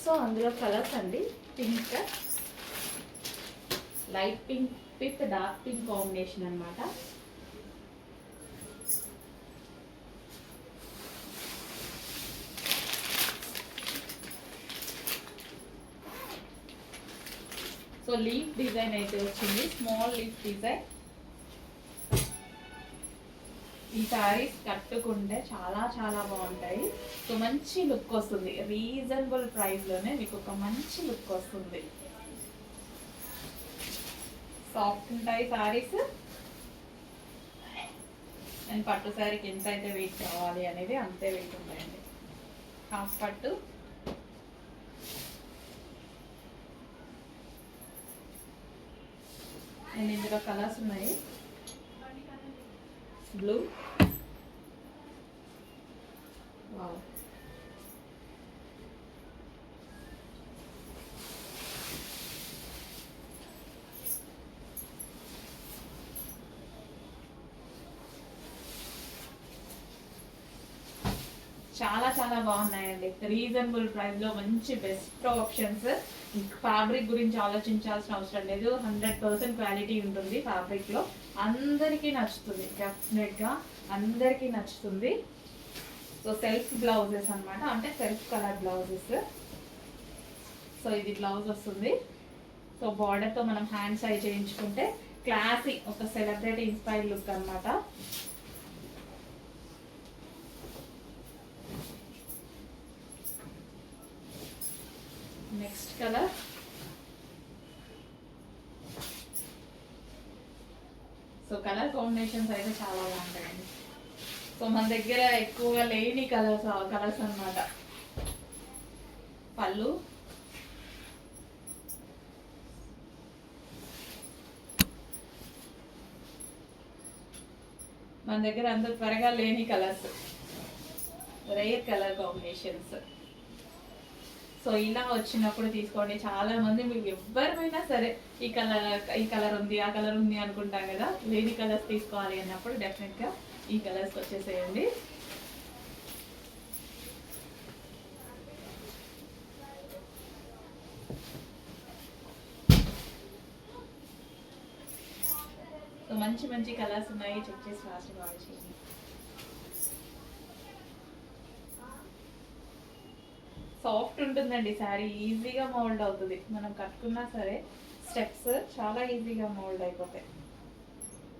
So అందులో colours అండి, pink, light pink with dark pink combination అనమాట. సో లీఫ్ డిజైన్ అయితే వచ్చింది, స్మాల్ లీఫ్ డిజైన్. ఈ శారీస్ కట్టుకుంటే చాలా చాలా బాగుంటాయి. సో మంచి లుక్ వస్తుంది, రీజనబుల్ ప్రైస్లోనే మీకు ఒక మంచి లుక్ వస్తుంది. సాఫ్ట్ ఉంటాయి శారీస్. అండ్ పట్టు శారీకి ఎంత అయితే వెయిట్ కావాలి అనేది అంతే వెయిట్ ఉంటాయండి. హాఫ్ పట్టు, అండ్ ఇందులో కలర్స్ ఉన్నాయి, బ్లూ, వావ్, చాలా చాలా బాగున్నాయండి. రీజనబుల్ ప్రైస్లో మంచి బెస్ట్ ఆప్షన్స్. ఫ్యాబ్రిక్ గురించి ఆలోచించాల్సిన అవసరం లేదు, 100% క్వాలిటీ ఉంటుంది ఫ్యాబ్రిక్లో. అందరికీ నచ్చుతుంది, డెఫినెట్గా అందరికీ నచ్చుతుంది. సో సెల్ఫ్ బ్లౌజెస్ అనమాట, అంటే సెల్ఫ్ కలర్ బ్లౌజెస్. సో ఇది బ్లౌజ్ వస్తుంది. సో బార్డర్తో మనం హ్యాండ్ సై చేయించుకుంటే క్లాసీ, ఒక సెలబ్రిటీ ఇన్స్పైర్డ్ లుక్ అనమాట. Next colour, so colour combinations అయితే చాలా బాగుంటాయండి. సో మన దగ్గర ఎక్కువగా లేని కలర్స్ అన్నమాట. పళ్ళు, మన దగ్గర అంత త్వరగా లేని colours, rare colour combinations. So ఇలా వచ్చినప్పుడు తీసుకోండి. చాలా మంది మీకు ఎవరైనా సరే ఈ కలర్ ఉంది, ఆ కలర్ ఉంది అనుకుంటాం కదా, లేని కలర్స్ తీసుకోవాలి అన్నప్పుడు డెఫినెట్గా ఈ కలర్స్ వచ్చేసేయండి. సో మంచి మంచి కలర్స్ ఉన్నాయి, చెక్ చేసి ఫాస్ట్గా ఆర్డర్ చేయండి. సాఫ్ట్ ఉంటుందండి శారీ, ఈజీగా మోల్డ్ అవుతుంది. మనం కట్టుకున్నా సరే స్టెప్స్ చాలా ఈజీగా మోల్డ్ అయిపోతాయి.